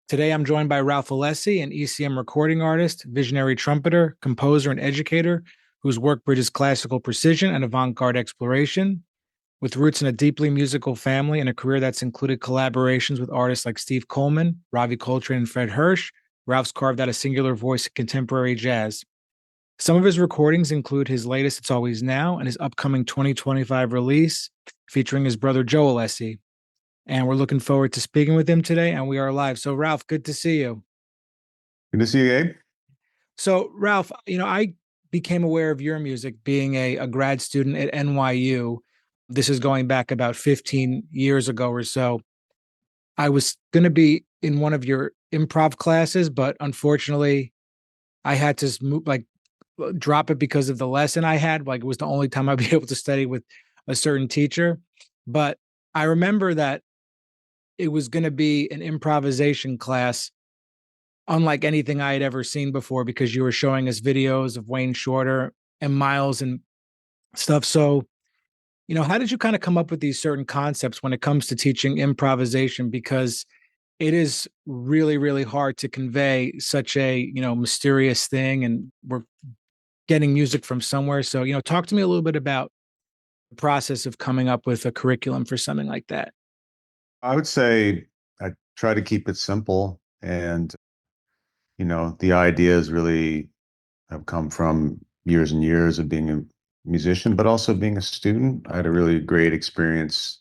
Today, I'm joined by Ralph Alessi, an ECM recording artist, visionary trumpeter, composer, and educator whose work bridges classical precision and avant-garde exploration. With roots in a deeply musical family and a career that's included collaborations with artists like Steve Coleman, Ravi Coltrane, and Fred Hersch, Ralph's carved out a singular voice in contemporary jazz. Some of his recordings include his latest It's Always Now and his upcoming 2025 release featuring his brother Joe Alessi. And we're looking forward to speaking with him today, and we are live. So, Ralph, good to see you. Good to see you, Abe. So, Ralph, I became aware of your music being a grad student at NYU. This is going back about 15 years ago or so. I was going to be in one of your improv classes, but unfortunately, I had to move, drop it because of the lesson I had. Like, it was the only time I'd be able to study with a certain teacher. But I remember that it was going to be an improvisation class unlike anything I had ever seen before because you were showing us videos of Wayne Shorter and Miles and stuff. So, how did you kind of come up with these certain concepts when it comes to teaching improvisation? Because it is really, really hard to convey such a, mysterious thing. And we're getting music from somewhere. So, talk to me a little bit about the process of coming up with a curriculum for something like that. I would say I try to keep it simple. And, the ideas really have come from years and years of being a musician, but also being a student. I had a really great experience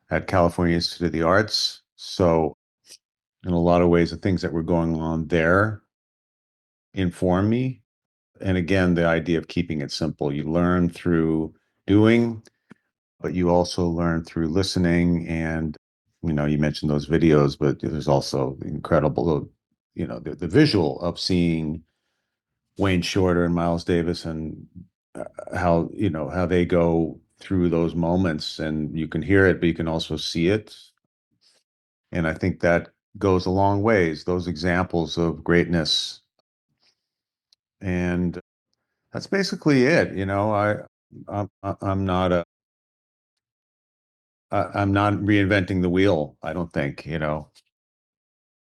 at California Institute of the Arts. So, in a lot of ways, the things that were going on there inform me. And again, the idea of keeping it simple. You learn through doing, but you also learn through listening. And you mentioned those videos, but there's also incredible, the visual of seeing Wayne Shorter and Miles Davis and how they go through those moments, and you can hear it, but you can also see it. And I think that goes a long ways, those examples of greatness. And that's basically it. I'm not I'm not reinventing the wheel, I don't think.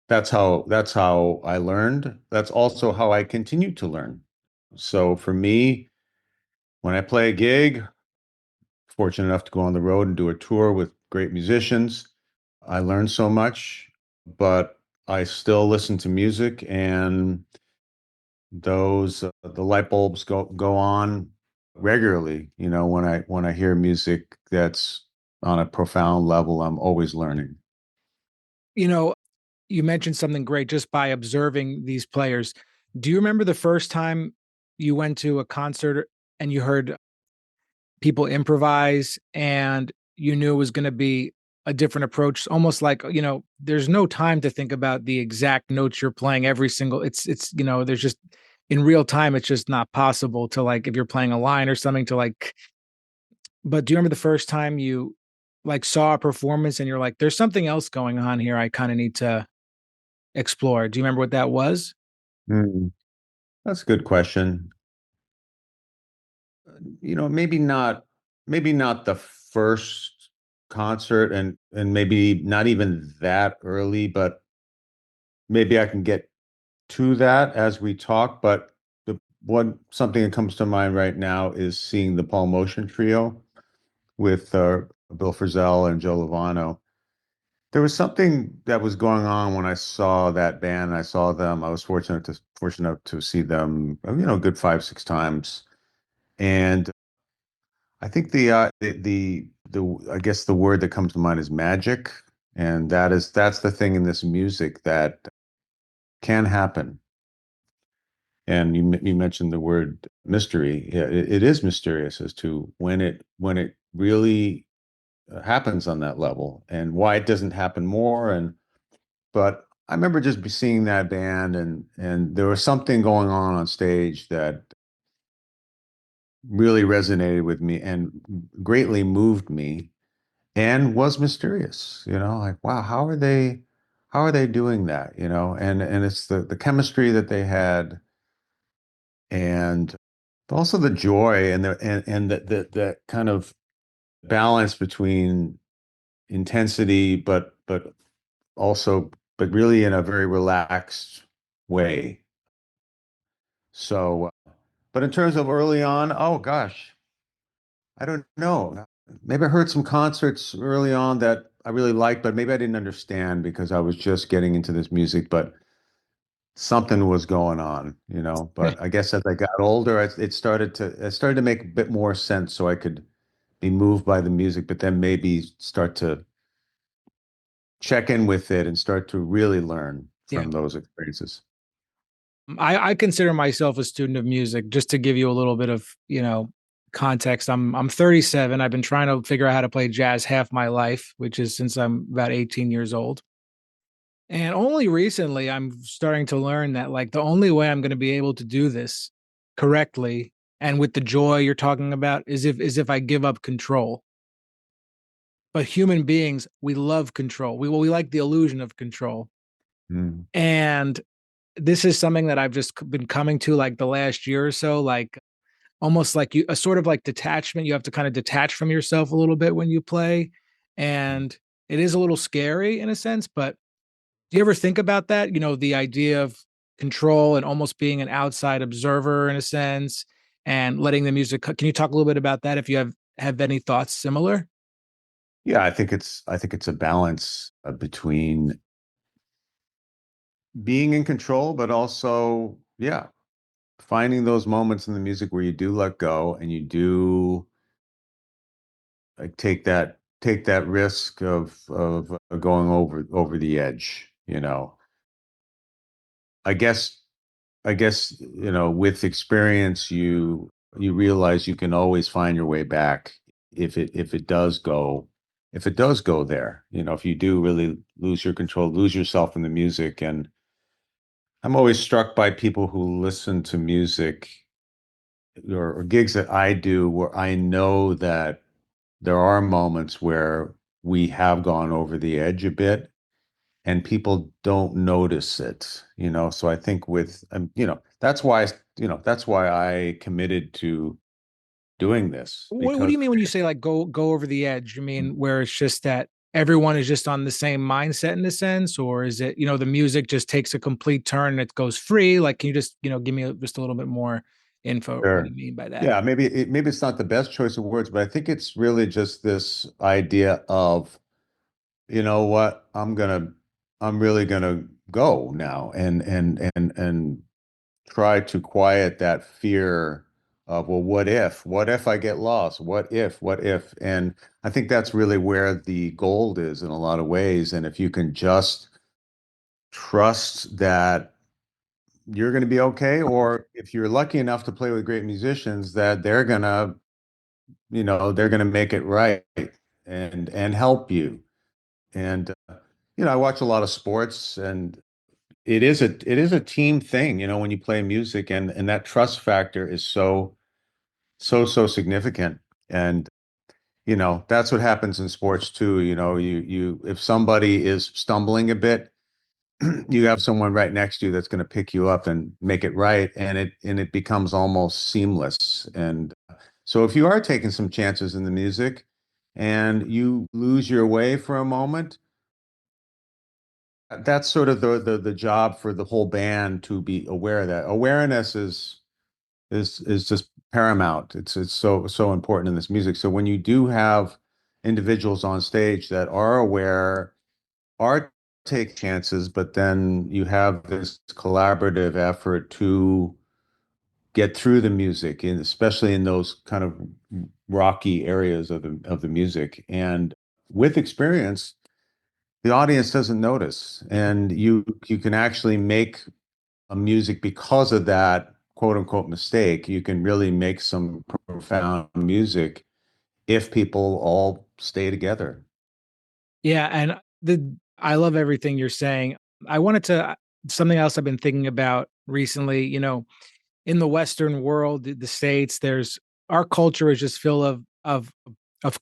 That's how I learned. That's also how I continue to learn. So for me, when I play a gig, fortunate enough to go on the road and do a tour with great musicians, I learn so much, but I still listen to music, and those the light bulbs go on regularly. When I hear music that's on a profound level, I'm always learning. You know, you mentioned something great just by observing these players. Do you remember the first time you went to a concert and you heard people improvise and you knew it was going to be a different approach, almost like, there's no time to think about the exact notes you're playing every single there's just in real time it's just not possible to, like, if you're playing a line or something to, like. But do you remember the first time you, like, saw a performance and you're like, there's something else going on here I kind of need to explore? Do you remember what that was? Hmm. That's a good question. Maybe not the first concert, and maybe not even that early, but maybe I can get to that as we talk. But the one something that comes to mind right now is seeing the Paul Motion Trio with Bill Frisell and Joe Lovano. There was something that was going on when I saw that band. I saw them. I was fortunate to see them, a good 5, 6 times. And I think the I guess the word that comes to mind is magic, and that's the thing in this music that can happen. And you mentioned the word mystery. Yeah, it is mysterious as to when it really happens on that level, and why it doesn't happen more. And but I remember just seeing that band, and there was something going on stage that really resonated with me and greatly moved me and was mysterious. Like, wow, how are they doing that? And it's the chemistry that they had, and also the joy and the kind of balance between intensity, but also but really in a very relaxed way. So, but in terms of early on, oh gosh, I don't know. Maybe I heard some concerts early on that I really liked, but maybe I didn't understand because I was just getting into this music, but something was going on, you know. But I guess as I got older, it started to make a bit more sense so I could be moved by the music, but then maybe start to check in with it and start to really learn Yeah. from those experiences. I consider myself a student of music, just to give you a little bit of, context. I'm 37. I've been trying to figure out how to play jazz half my life, which is since I'm about 18 years old. And only recently I'm starting to learn that like the only way I'm going to be able to do this correctly and with the joy you're talking about is if I give up control. But human beings, we love control. We like the illusion of control. Mm. And this is something that I've just been coming to like the last year or so, like almost like a sort of like detachment. You have to kind of detach from yourself a little bit when you play. And it is a little scary in a sense, but do you ever think about that? The idea of control and almost being an outside observer in a sense and letting the music. Can you talk a little bit about that if you have any thoughts similar? Yeah, I think it's a balance between being in control, but also, yeah, finding those moments in the music where you do let go and you do like take that risk of going over the edge, you know. I guess you know, with experience, you realize you can always find your way back if it does go if it does go there. You know, if you do really lose your control, lose yourself in the music. And I'm always struck by people who listen to music or gigs that I do where I know that there are moments where we have gone over the edge a bit and people don't notice it, you know. So I think with you know, that's why I committed to doing this What do because you mean when you say like go over the edge? You mean where it's just that everyone is just on the same mindset in a sense, or is it the music just takes a complete turn and it goes free? Like, can you just give me just a little bit more info? What do sure. you mean by that? Yeah, maybe it's not the best choice of words, but I think it's really just this idea of, you know what, I'm really gonna go now and try to quiet that fear of, well, what if I get lost? What if? And I think that's really where the gold is in a lot of ways. And if you can just trust that you're going to be okay, or if you're lucky enough to play with great musicians, that they're gonna, you know, they're gonna make it right and help you. And you know, I watch a lot of sports, and it is a team thing, you know, when you play music, and that trust factor is so significant. And you know, that's what happens in sports too. You know, you if somebody is stumbling a bit, you have someone right next to you that's going to pick you up and make it right, and it becomes almost seamless. And so if you are taking some chances in the music and you lose your way for a moment, that's sort of the job for the whole band to be aware of that. Awareness is just paramount. It's so important in this music. So when you do have individuals on stage that are aware, are take chances, but then you have this collaborative effort to get through the music, and especially in those kind of rocky areas of the music. And with experience, the audience doesn't notice, and you can actually make a music because of that quote unquote mistake. You can really make some profound music if people all stay together. Yeah, and the I love everything you're saying. I wanted to something else I've been thinking about recently. In the Western world, the States, there's our culture is just full of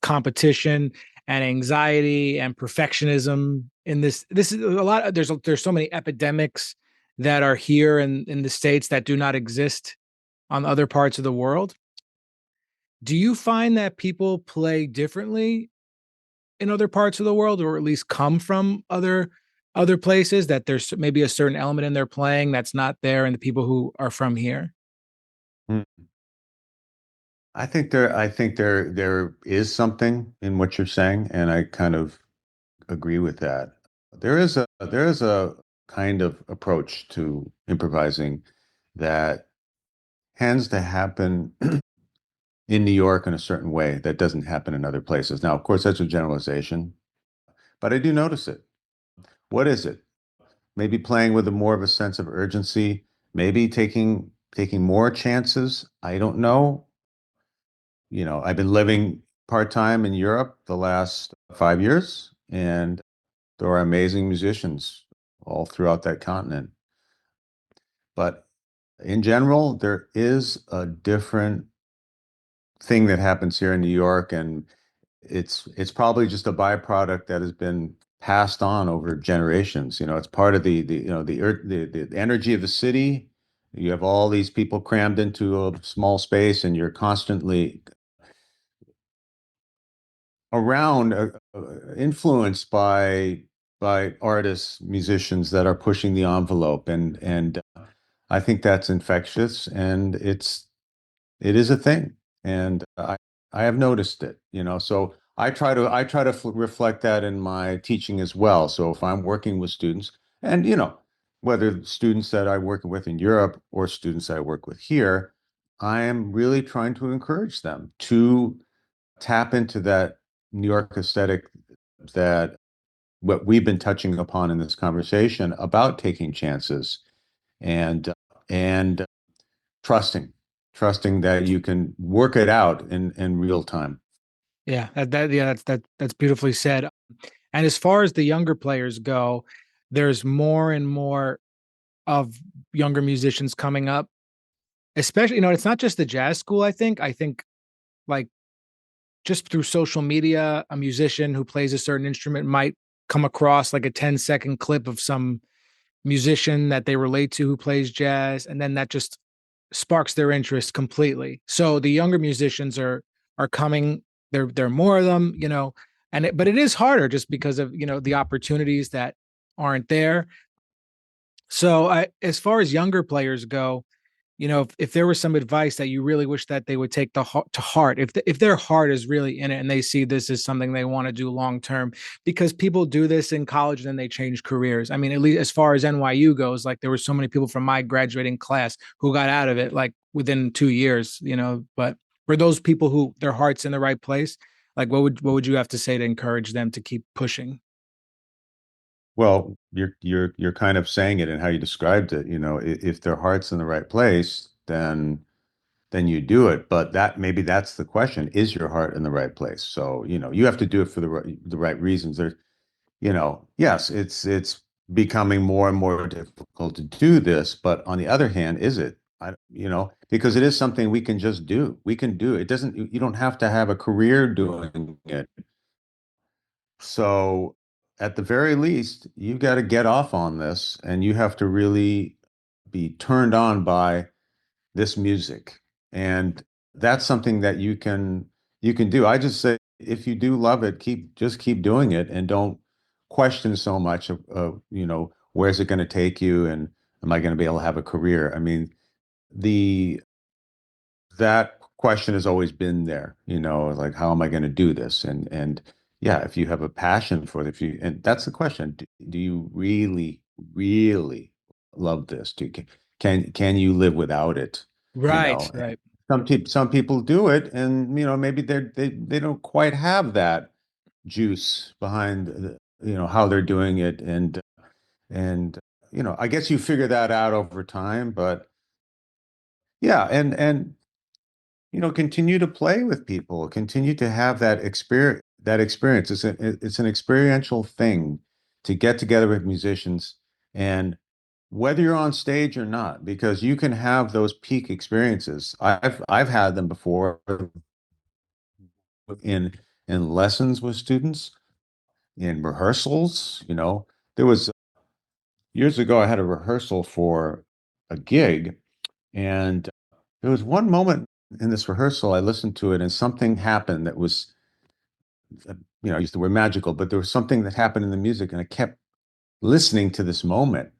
competition and anxiety and perfectionism. In this is a lot. There's so many epidemics that are here in the States that do not exist on other parts of the world. Do you find that people play differently in other parts of the world, or at least come from other other places that there's maybe a certain element in their playing that's not there in the people who are from here? Mm. I think there is something in what you're saying, and I kind of agree with that. There is a kind of approach to improvising that tends to happen in New York in a certain way that doesn't happen in other places. Now, of course, that's a generalization, but I do notice it. What is it? Maybe playing with a more of a sense of urgency, maybe taking more chances. I don't know. I've been living part-time in Europe the last 5 years, and there are amazing musicians all throughout that continent. But in general, there is a different thing that happens here in New York, and it's probably just a byproduct that has been passed on over generations. It's part of the energy of the city. You have all these people crammed into a small space, and you're constantly around, influenced by artists, musicians that are pushing the envelope, and I think that's infectious, and it is a thing, and I have noticed it, so I try to reflect that in my teaching as well. So if I'm working with students, and whether students that I work with in Europe or students I work with here, I am really trying to encourage them to tap into that New York aesthetic, that what we've been touching upon in this conversation about taking chances, and trusting that you can work it out in real time. That's beautifully said. And as far as the younger players go, there's more and more of younger musicians coming up, especially, it's not just the jazz school. I think like just through social media, a musician who plays a certain instrument might come across like a 10-second clip of some musician that they relate to who plays jazz, and then that just sparks their interest completely. So the younger musicians are coming. There are more of them, but it is harder just because of the opportunities that aren't there. So as far as younger players go, if there was some advice that you really wish that they would take to heart, if their heart is really in it and they see this as something they want to do long term, because people do this in college and then they change careers. I mean, at least as far as NYU goes, like there were so many people from my graduating class who got out of it like within 2 years, But for those people who their heart's in the right place, like what would you have to say to encourage them to keep pushing? Well, you're kind of saying it in how you described it. If their heart's in the right place, then you do it. But maybe that's the question: is your heart in the right place? So you have to do it for the right reasons. Yes, it's becoming more and more difficult to do this, but on the other hand, is it? Because it is something we can just do. We can do it. It doesn't, you don't have to have a career doing it. So at the very least, you've got to get off on this, and you have to really be turned on by this music. And that's something that you can do. I just say, if you do love it, just keep doing it, and don't question so much of where's it going to take you, and am I going to be able to have a career? I mean, the that question has always been there, like, how am I going to do this? And yeah, if you have a passion for it, if you and that's the question. Do you really, really love this? Can you live without it? You Right, know, right. some people do it, and maybe they don't quite have that juice behind how they're doing it, and I guess you figure that out over time, but yeah, and continue to play with people, continue to have that experience. It's an experiential thing to get together with musicians, and whether you're on stage or not, because you can have those peak experiences. I've had them before in lessons with students, in rehearsals. There was years ago, I had a rehearsal for a gig, and there was one moment in this rehearsal, I listened to it, and something happened that was, I used the word magical, but there was something that happened in the music, and listening to this moment,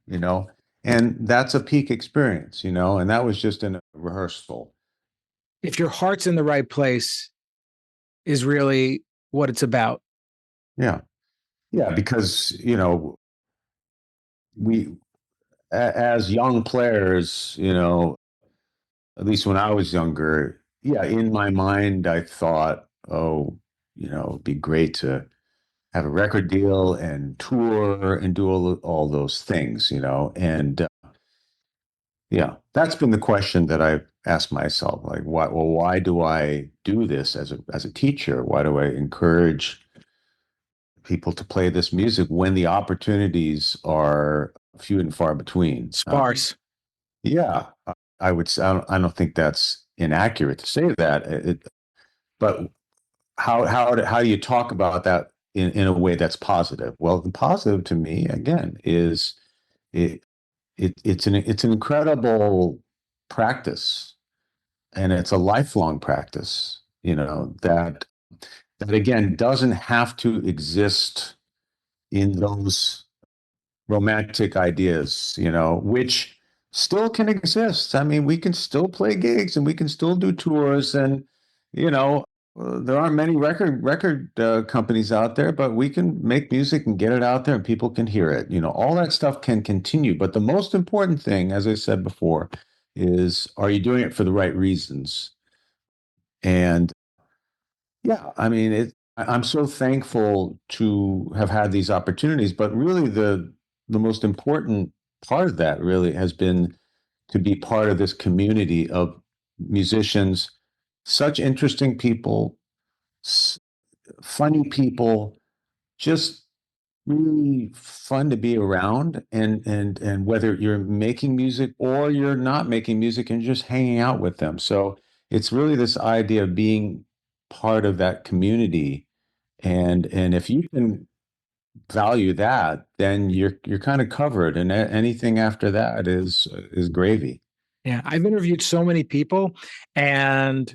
and that's a peak experience, and that was just in a rehearsal. If your heart's in the right place, is really what it's about. Yeah. Yeah. Because, we, as young players, at least when I was younger, yeah, in my mind, I thought, oh, it'd be great to have a record deal and tour and do all those things, and yeah, that's been the question that I've asked myself, like, why do I do this as a teacher? Why do I encourage people to play this music when the opportunities are few and far between? Sparse. Yeah, I would say I don't think that's inaccurate to say that. But how do you talk about that in a way that's positive? Well, the positive to me again is it, it's an incredible practice, and it's a lifelong practice. That again doesn't have to exist in those romantic ideas, which still can exist. I mean, we can still play gigs and we can still do tours, and there aren't many record companies out there, but we can make music and get it out there, and people can hear it. All that stuff can continue. But the most important thing, as I said before, is are you doing it for the right reasons? And yeah, I mean, I'm so thankful to have had these opportunities, but really the most important part of that really has been to be part of this community of musicians, such interesting people, funny people, just really fun to be around, and whether you're making music or you're not making music and just hanging out with them. So it's really this idea of being part of that community, and if you can value that, then you're kind of covered, and anything after that is gravy. Yeah, I've interviewed so many people, and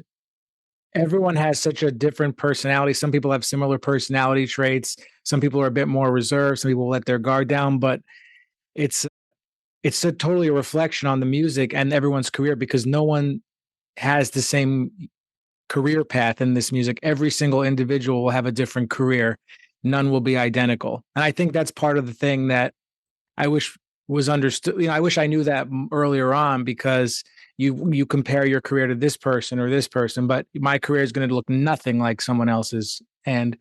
everyone has such a different personality. Some people have similar personality traits. Some people are a bit more reserved. Some people let their guard down, but it's it's a totally a reflection on the music and everyone's career because no one has the same career path in this music. Every single individual will have a different career. None will be identical. And I think that's part of the thing that I wish was understood. I wish I knew that earlier on because you compare your career to this person or this person, but my career is going to look nothing like someone else's. And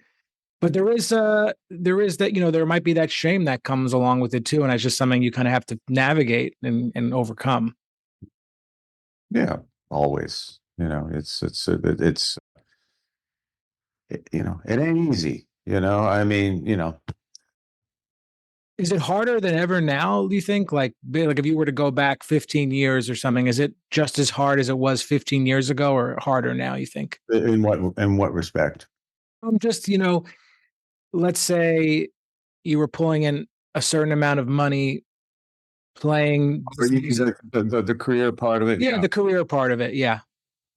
but there is that there might be that shame that comes along with it too, and it's just something you kind of have to navigate and overcome. Yeah, always. It ain't easy. I mean, Is it harder than ever now? Do you think like if you were to go back 15 years or something, is it just as hard as it was 15 years ago, or harder now? You think? in what respect? Just let's say you were pulling in a certain amount of money playing Or this music. the career part of it? Yeah, Yeah. the career part of it. Yeah,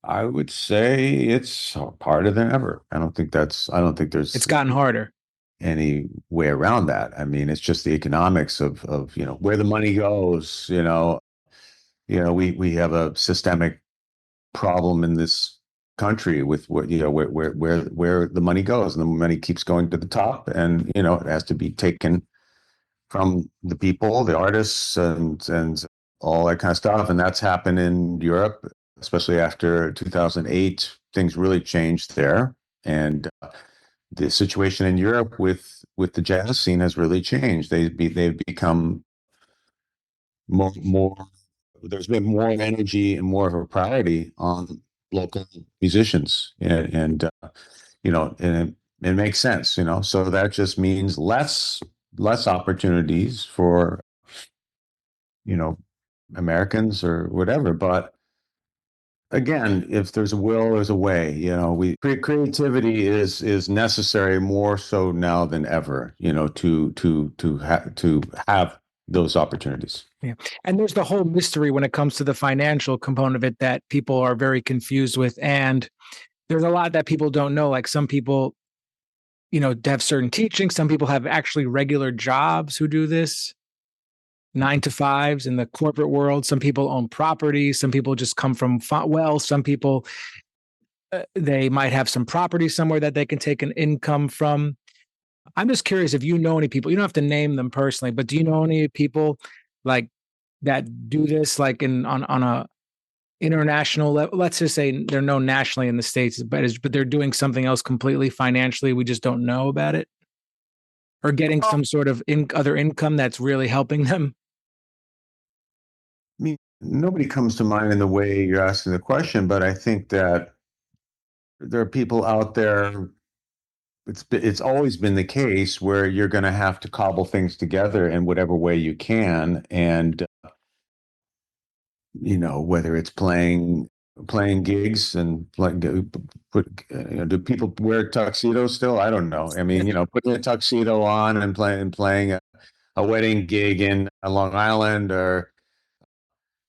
I would say it's harder than ever. I don't think it's there's gotten harder. any way around that. I mean, it's just the economics of where the money goes. We have a systemic problem in this country with what where the money goes, and the money keeps going to the top, and it has to be taken from the people, the artists, and all that kind of stuff. And that's happened in Europe, especially after 2008. Things really changed there, and the situation in Europe with the jazz scene has really changed. They've become more. There's been more energy and more of a priority on local musicians, and it makes sense. So that just means less opportunities for you know Americans or whatever. But again, if there's a will, there's a way. Creativity is necessary more so now than ever. To have those opportunities. Yeah. And there's the whole mystery when it comes to the financial component of it that people are very confused with. And there's a lot that people don't know. Like some people to have certain teaching. Some people have actually regular jobs who do this, 9 to 5s in the corporate world. Some people own property. Some people just come from wealth. Some people, they might have some property somewhere that they can take an income from. I'm just curious if you know any people. You don't have to name them personally, but do you know any people like that do this, like on a international level? Let's just say they're known nationally in the States, but they're doing something else completely financially. We just don't know about it, or getting I some sort of other income that's really helping them. mean, nobody comes to mind in the way you're asking the question, but I think that there are people out there. It's always been the case where you're going to have to cobble things together in whatever way you can, and whether it's playing gigs and like do people wear tuxedos still? I don't know. I mean, putting a tuxedo on and playing a wedding gig in Long Island,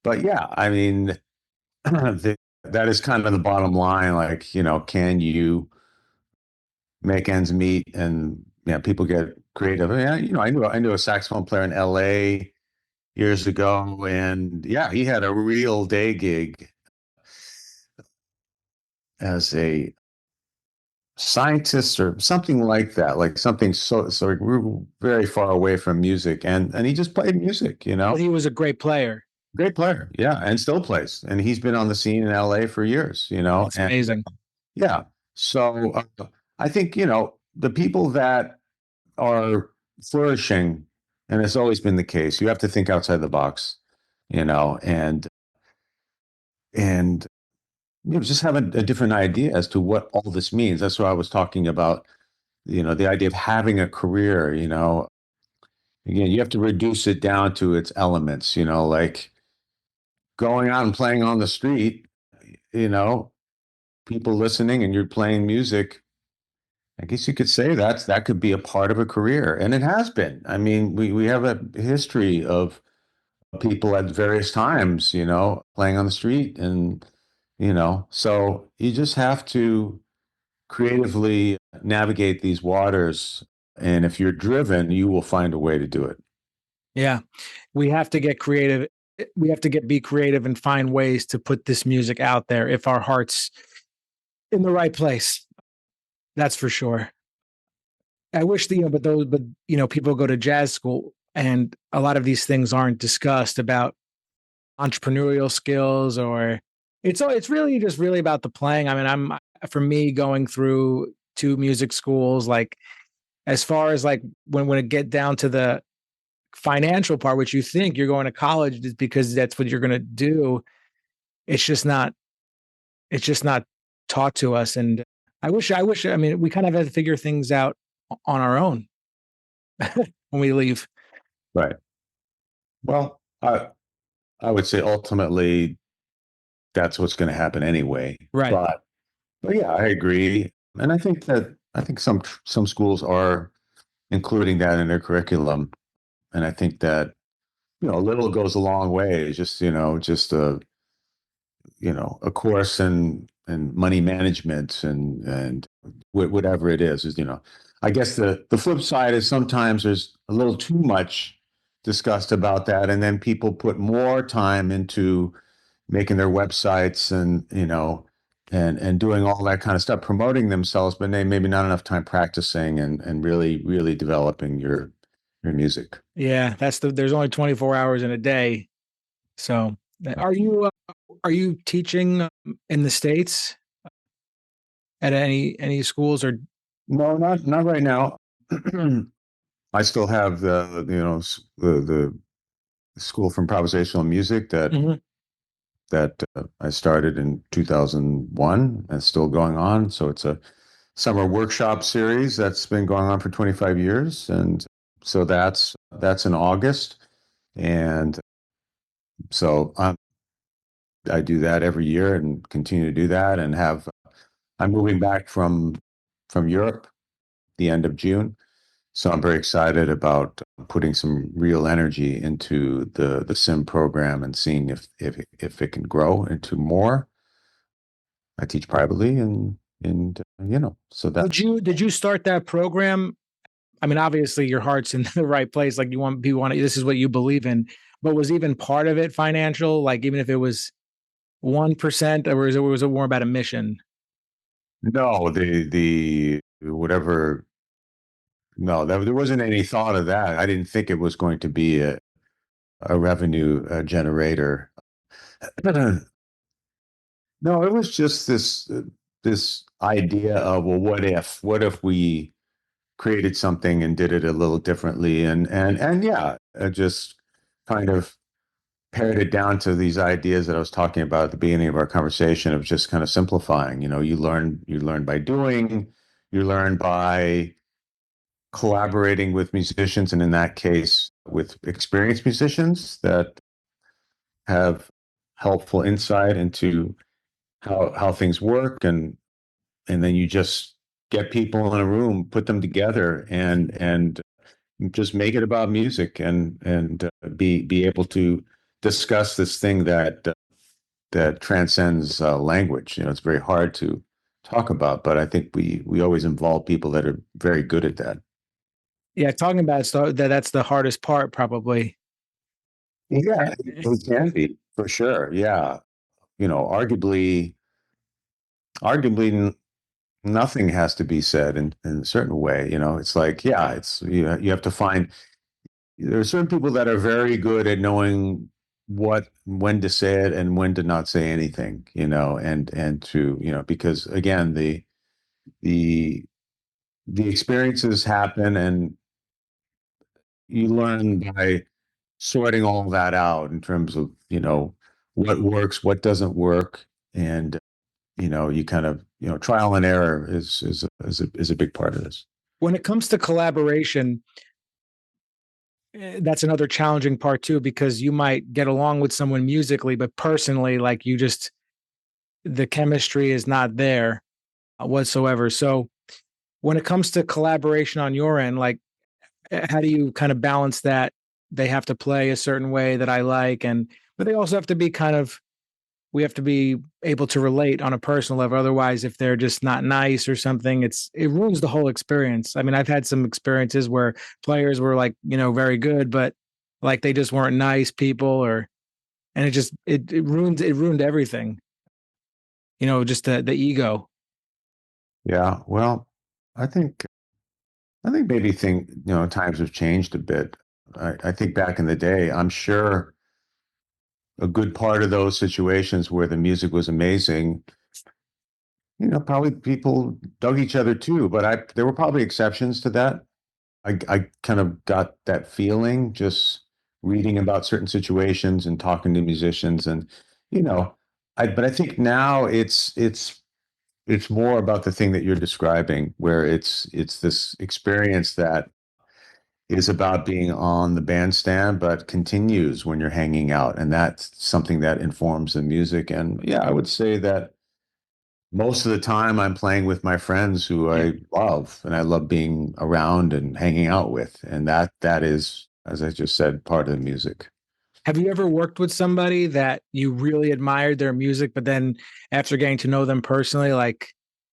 but yeah, I mean, that is kind of the bottom line. Like, can you make ends meet? And yeah, people get creative. Yeah, I knew a saxophone player in LA years ago, and yeah, he had a real day gig as a scientist or something like that, like something so like, we were very far away from music, and he just played music, But he was a great player. great player, yeah, and still plays, and he's been on the scene in LA for years, That's and amazing. yeah, so I think the people that are flourishing, and it's always been the case. You have to think outside the box, and just have a different idea as to what all this means. That's what I was talking about. The idea of having a career. Again, you have to reduce it down to its elements. Like going out and playing on the street. You know, people listening, and you're playing music. I guess you could say that could be a part of a career, and it has been. I mean, we have a history of people at various times, playing on the street, and so you just have to creatively navigate these waters, and if you're driven, you will find a way to do it. Yeah, we have to get creative. We have to be creative and find ways to put this music out there if our hearts in the right place. That's for sure. I wish people go to jazz school and a lot of these things aren't discussed about entrepreneurial skills, or it's really just really about the playing. I mean, for me going through two music schools, like as far as like when it get down to the financial part, which you think you're going to college is because that's what you're going to do. It's just not. It's just not taught to us, and I wish. I mean, we kind of had to figure things out on our own when we leave. Right. Well, I would say ultimately that's what's going to happen anyway. Right. But yeah, I agree, and I think some schools are including that in their curriculum, and I think that a little goes a long way. Just a course and money management, and whatever it is, I guess the flip side is sometimes there's a little too much discussed about that, and then people put more time into making their websites, and and doing all that kind of stuff, promoting themselves, but maybe not enough time practicing and really really developing your music. Yeah, there's only 24 hours in a day. So, are you teaching in the States at any schools or? No, not right now. I still have the school for improvisational music Mhm. that I started in 2001, and it's still going on. So it's a summer workshop series that's been going on for 25 years, and so that's in August, and so I do that every year and continue to do that, and I'm moving back from Europe the end of June. So I'm very excited about putting some real energy into the sim program and seeing if it can grow into more. I teach privately, and and so that. Did you start that program? I mean, obviously your heart's in the right place. Like you want this is what you believe in. But was even part of it financial? Like even if it was 1%, or was it more about a mission? No, the whatever. No, there wasn't any thought of that. I didn't think it was going to be a revenue generator. No, it was just this idea of, well, what if we created something and did it a little differently, and yeah, just kind of pared it down to these ideas that I was talking about at the beginning of our conversation of just kind of simplifying. You learn by doing, you learn by collaborating with musicians, and in that case, with experienced musicians that have helpful insight into how things work, and then you just get people in a room, put them together, and just make it about music, and be able to discuss this thing that transcends language. It's very hard to talk about, but I think we always involve people that are very good at that. Yeah, talking about stuff that's the hardest part, probably. Yeah, it can be for sure. Yeah, arguably, nothing has to be said in a certain way. It's like, yeah, it's you have to find. There are certain people that are very good at knowing when to say it and when to not say anything. And to because again, the the experiences happen, and you learn by sorting all that out in terms of what works, what doesn't work, and you kind of trial and error is a big part of this. When it comes to collaboration, that's another challenging part too, because you might get along with someone musically, but personally, like the chemistry is not there whatsoever. So when it comes to collaboration on your end, like how do you kind of balance that? They have to play a certain way that I like, but they also have to be we have to be able to relate on a personal level. Otherwise, if they're just not nice or something, it ruins the whole experience. I mean, I've had some experiences where players were like, very good, but like they just weren't nice people, and it ruined everything. Just the ego. Yeah, well, I think I think maybe times have changed a bit. I think back in the day, I'm sure a good part of those situations where the music was amazing, probably people dug each other too, but there were probably exceptions to that. I kind of got that feeling just reading about certain situations and talking to musicians, and you know, but I think now it's more about the thing that you're describing, where it's this experience that is about being on the bandstand, but continues when you're hanging out, and that's something that informs the music. And yeah, I would say that most of the time I'm playing with my friends who Yeah. I love and I love being around and hanging out with. And that is, as I just said, part of the music. Have you ever worked with somebody that you really admired their music, but then after getting to know them personally, like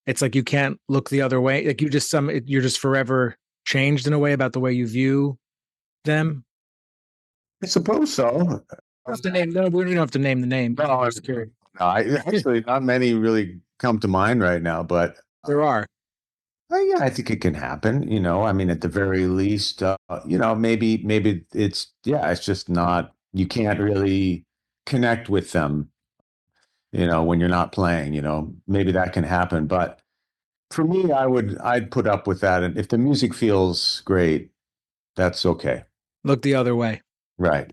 it's like you can't look the other way? Like you're just forever changed in a way about the way you view them? I suppose so. You don't have to name, no, we don't have to name the name. No, I'm just curious. no, actually not many really come to mind right now, but There are. yeah, I think it can happen. I mean, at the very least, maybe it's just not, you can't really connect with them, when you're not playing. Maybe that can happen, but for me, I'd put up with that, and if the music feels great, that's okay. Look the other way. Right.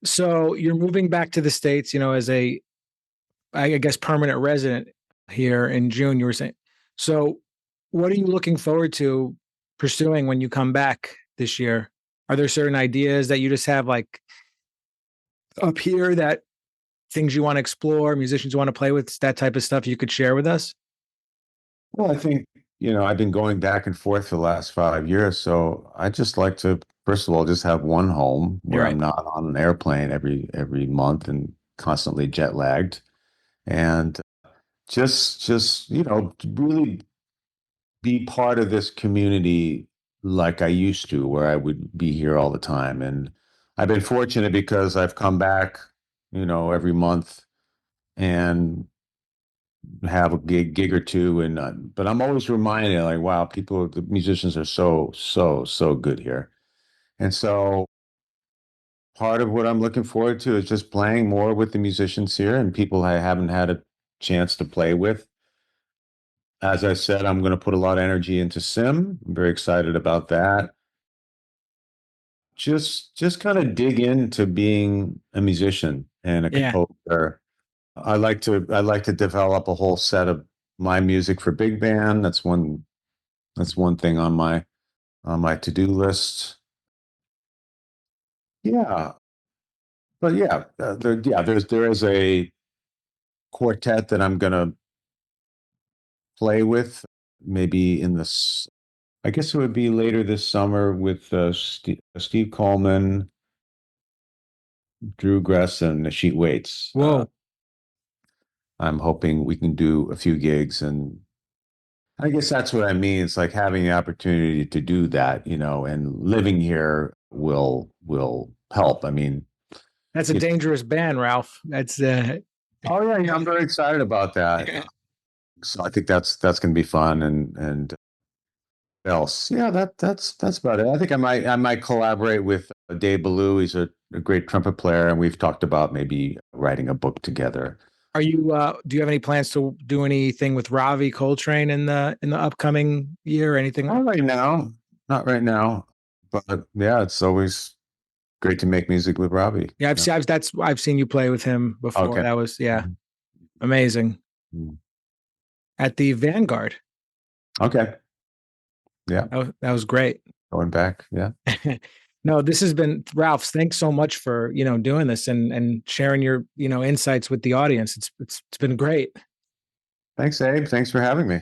So you're moving back to the States, as I guess, permanent resident here in June, you were saying. So what are you looking forward to pursuing when you come back this year? Are there certain ideas that you just have like up here, that things you want to explore, musicians you want to play with, that type of stuff you could share with us? Well, I think, I've been going back and forth for the last 5 years, so I just like to, first of all, just have one home You're where right. I'm not on an airplane every month and constantly jet lagged. And just, really be part of this community like I used to, where I would be here all the time. And I've been fortunate because I've come back, every month and have a gig or two. And but I'm always reminded, like, wow, the musicians are so good here. And so part of what I'm looking forward to is just playing more with the musicians here and people I haven't had a chance to play with. As I said, I'm going to put a lot of energy into sim. I'm very excited about that. Just kind of dig into being a musician and a Yeah. composer. I like to develop a whole set of my music for big band. That's one thing on my to-do list. Yeah. But yeah, there is a quartet that I'm gonna play with, maybe I guess it would be later this summer with Steve Coleman, Drew Gress, and Sheet Waits. Whoa. I'm hoping we can do a few gigs, and I guess that's what I mean. It's like having the opportunity to do that, and living here will help. I mean, That's a it, dangerous band, Ralph. That's oh yeah, yeah, I'm very excited about that. So I think that's going to be fun, and else, yeah, that's about it. I think I might collaborate with Dave Ballou. He's a great trumpet player, and we've talked about maybe writing a book together. Are you do you have any plans to do anything with Ravi Coltrane in the upcoming year or anything? Not right now, not right now, but yeah, it's always great to make music with Robbie. Yeah, Yeah. I've seen you play with him before. Okay. That was yeah, Mhm. amazing. Mhm. At the Vanguard. Okay. Yeah. That was great. Going back. Yeah. No, this has been Ralph. Thanks so much for, doing this and sharing your, insights with the audience. It's been great. Thanks, Abe. Thanks for having me.